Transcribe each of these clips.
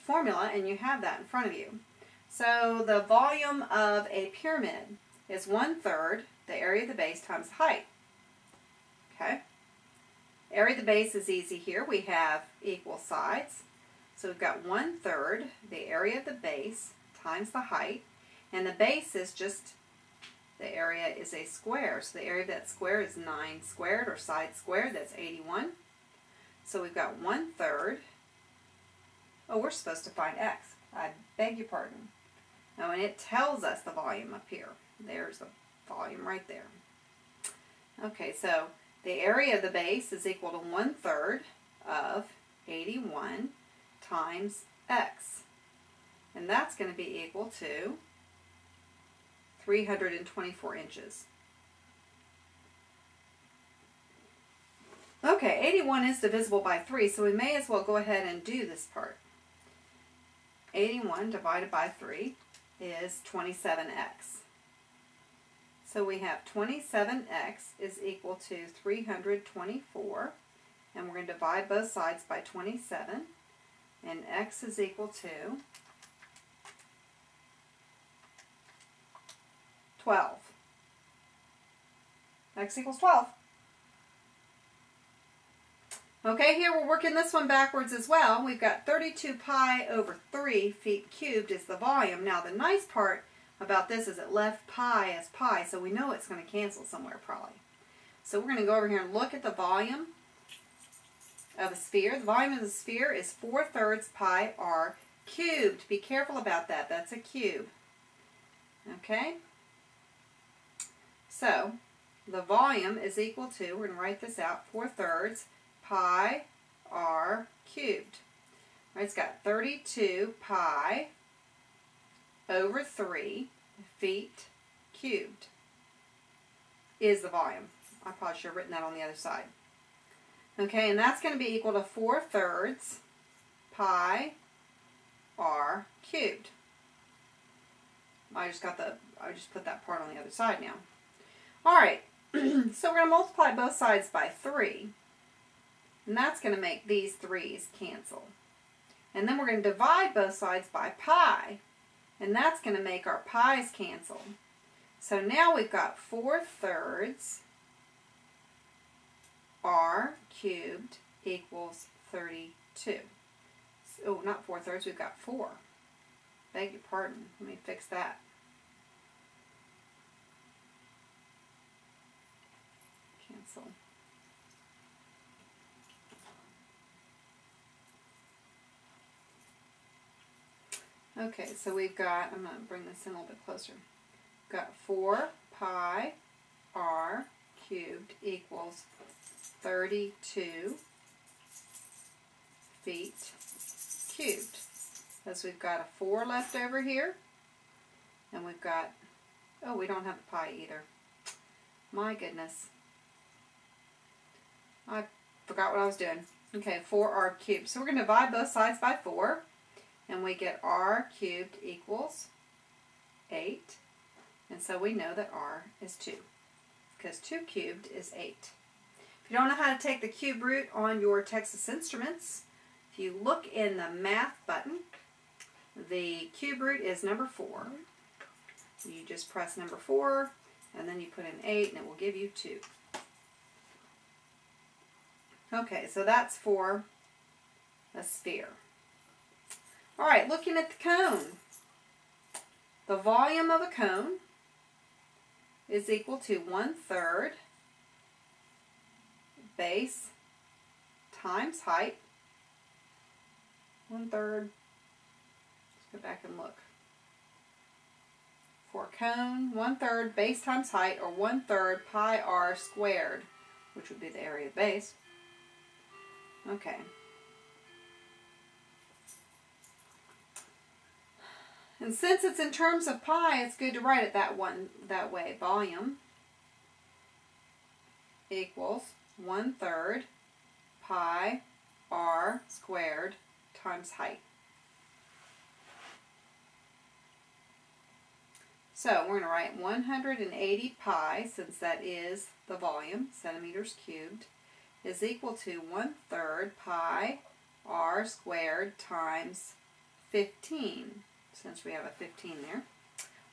formula, and you have that in front of you. So the volume of a pyramid is 1/3 the area of the base times the height. Okay? Area of the base is easy here. We have equal sides. So we've got 1/3 the area of the base times the height. And the base is just, the area is a square. So the area of that square is 9 squared, or side squared. That's 81. So we've got 1/3. Oh, we're supposed to find x. I beg your pardon. Now, and it tells us the volume up here. There's the volume right there. Okay, so the area of the base is equal to 1/3 of 81 times x. And that's going to be equal to 324 inches. Okay, 81 is divisible by 3, so we may as well go ahead and do this part. 81 divided by 3 is 27x. So we have 27x is equal to 324, and we're going to divide both sides by 27, and x is equal to 12. X equals 12. Okay, here we're working this one backwards as well. We've got 32 pi over 3 feet cubed is the volume. Now the nice part about this is it left pi as pi, so we know it's going to cancel somewhere probably. So we're going to go over here and look at the volume of a sphere. The volume of the sphere is 4/3 pi r cubed. Be careful about that. That's a cube. Okay? So the volume is equal to, we're going to write this out, 4/3 pi r cubed. All right, it's got 32 pi over 3 feet cubed is the volume. I probably should have written that on the other side. Okay, and that's going to be equal to 4/3 pi r cubed. I just put that part on the other side now. All right, so we're going to multiply both sides by 3. And that's going to make these 3's cancel. And then we're going to divide both sides by pi. And that's going to make our pi's cancel. So now we've got 4/3 r cubed equals 32. Oh, not 4/3, we've got 4. Beg your pardon. Let me fix that. Cancel. Okay, so we've got, I'm going to bring this in a little bit closer. We've got 4 pi r cubed equals 32 feet cubed. Because we've got a 4 left over here. And we've got, oh, we don't have a pi either. My goodness. I forgot what I was doing. Okay, 4r cubed. So we're going to divide both sides by 4. And we get r cubed equals 8. And so we know that r is 2. Because 2 cubed is 8. If you don't know how to take the cube root on your Texas Instruments, if you look in the math button, the cube root is number 4. You just press number 4, and then you put in 8, and it will give you 2. Okay, so that's for a sphere. All right, looking at the cone. The volume of a cone is equal to 1/3 base times height. 1/3. Let's go back and look. For a cone, 1/3 base times height, or 1/3 pi r squared, which would be the area of base. Okay. And since it's in terms of pi, it's good to write it that way. Volume equals 1/3 pi r squared times height. So we're going to write 180 pi, since that is the volume, centimeters cubed, is equal to 1/3 pi r squared times 15, since we have a 15 there.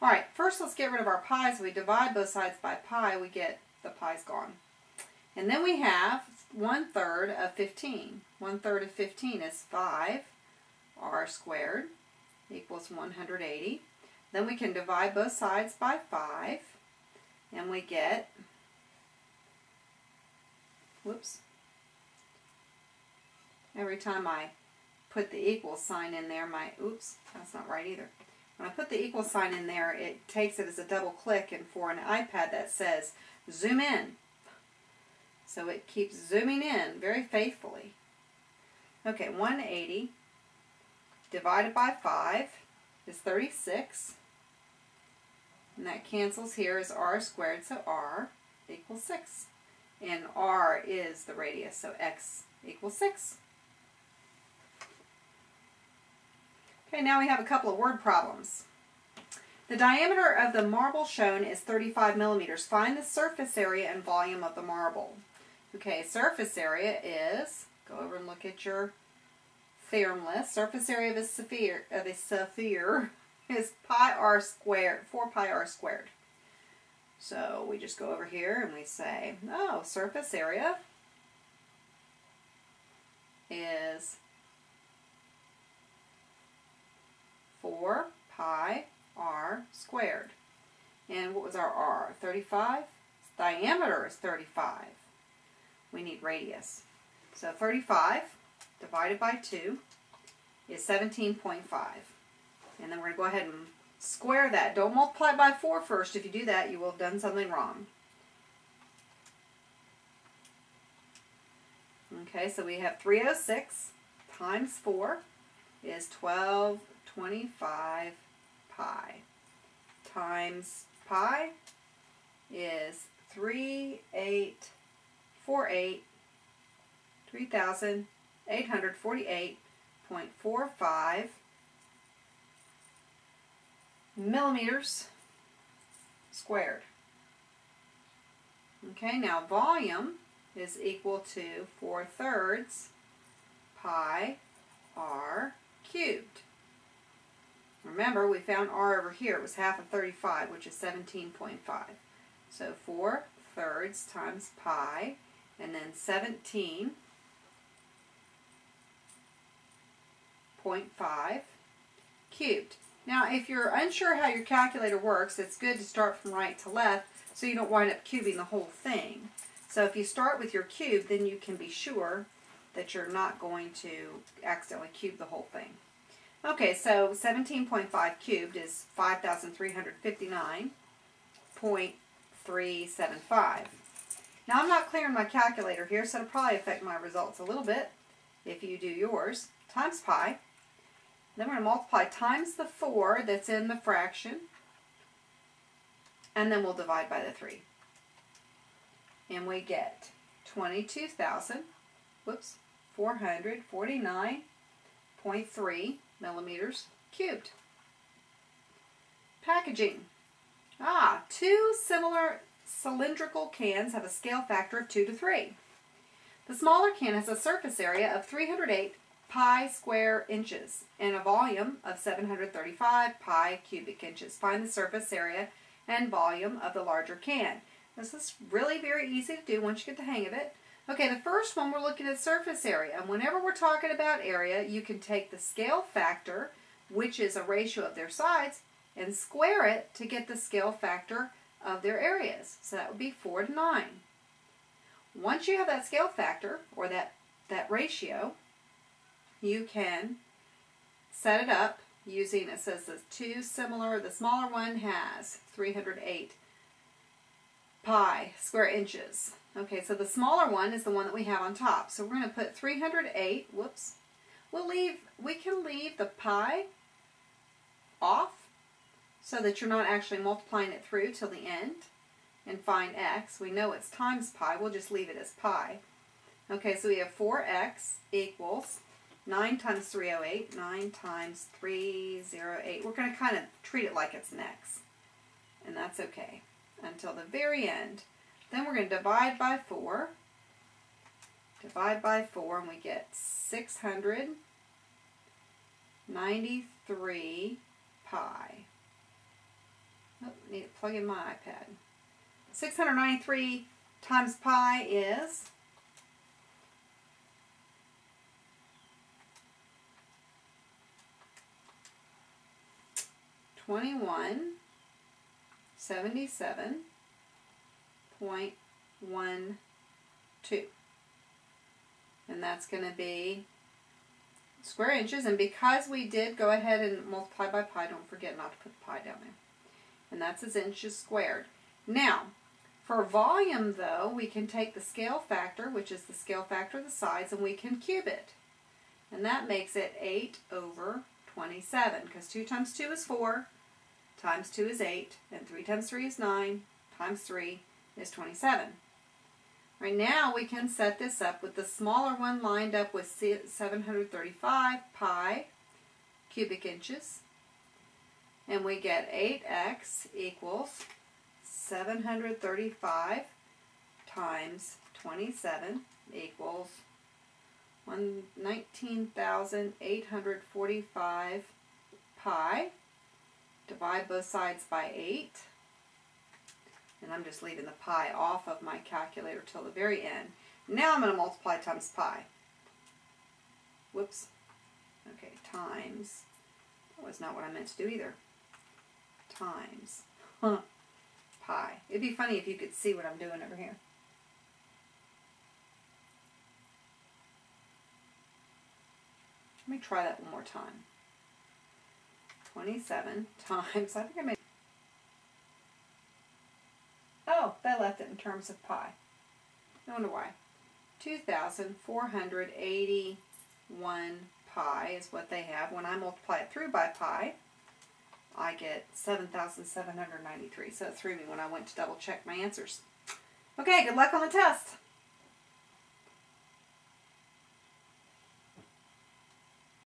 All right, first let's get rid of our pi's. We divide both sides by pi, we get the pi's gone. And then we have 1/3 of 15. 1/3 of 15 is 5r squared equals 180. Then we can divide both sides by 5, and we get, whoops, every time I put the equal sign in there, oops, that's not right either. When I put the equal sign in there, it takes it as a double click, and for an iPad that says zoom in. So it keeps zooming in very faithfully. Okay, 180 divided by 5 is 36. And that cancels here as r squared, so r equals 6. And r is the radius, so x equals 6. Okay, now we have a couple of word problems. The diameter of the marble shown is 35 millimeters. Find the surface area and volume of the marble. Okay, surface area is, go over and look at your theorem list. Surface area of a sphere is pi r squared, 4 pi r squared. So we just go over here and we say, oh, surface area is 4 pi r squared. And what was our r? 35? Diameter is 35. We need radius. So 35 divided by 2 is 17.5. And then we're going to go ahead and square that. Don't multiply by 4 first. If you do that, you will have done something wrong. Okay, so we have 306 times 4 is 1225 pi. Times pi is 3,848.45 millimeters squared. Okay, now volume is equal to 4/3 pi r cubed. Remember, we found r over here. It was half of 35, which is 17.5. So 4/3 times pi, and then 17.5 cubed. Now, if you're unsure how your calculator works, it's good to start from right to left so you don't wind up cubing the whole thing. So if you start with your cube, then you can be sure that you're not going to accidentally cube the whole thing. Okay, so 17.5 cubed is 5,359.375. Now I'm not clearing my calculator here, so it'll probably affect my results a little bit if you do yours. Times pi. Then we're going to multiply times the 4 that's in the fraction, and then we'll divide by the 3. And we get 449.3 millimeters cubed. Packaging. Two similar cylindrical cans have a scale factor of 2 to 3. The smaller can has a surface area of 308 pi square inches and a volume of 735 pi cubic inches. Find the surface area and volume of the larger can. This is really very easy to do once you get the hang of it. Okay, the first one we're looking at surface area. And whenever we're talking about area, you can take the scale factor, which is a ratio of their sides, and square it to get the scale factor of their areas. So that would be 4 to 9. Once you have that scale factor, or that ratio, you can set it up using, it says the the smaller one has 308 pi square inches. Okay, so the smaller one is the one that we have on top. So we're going to put 308, whoops, we can leave the pi off so that you're not actually multiplying it through till the end and find x. We know it's times pi, we'll just leave it as pi. Okay, so we have 4x equals 9 times 308, 9 times 308. We're going to kind of treat it like it's an x, and that's okay until the very end. Then we're going to divide by 4, and we get 600 93 pi. Oh, need to plug in my iPad. 693 times pi is 2177.12. And that's going to be square inches. And because we did go ahead and multiply by pi, don't forget not to put the pi down there. And that's as inches squared. Now, for volume, though, we can take the scale factor, which is the scale factor of the sides, and we can cube it. And that makes it 8/27, because 2 times 2 is 4, times 2 is 8, and 3 times 3 is 9, times 3 is 27. Right now, we can set this up with the smaller one lined up with 735 pi cubic inches. And we get 8x equals 735 times 27 equals 19,845 pi. Divide both sides by 8. And I'm just leaving the pi off of my calculator till the very end. Now I'm going to multiply times pi. Whoops. Okay, times. That was not what I meant to do either. Times pi. It'd be funny if you could see what I'm doing over here. Let me try that one more time. 27 times, I think I made. Oh, they left it in terms of pi. No wonder why. 2,481 pi is what they have. When I multiply it through by pi, I get 7,793. So it threw me when I went to double check my answers. Okay, good luck on the test.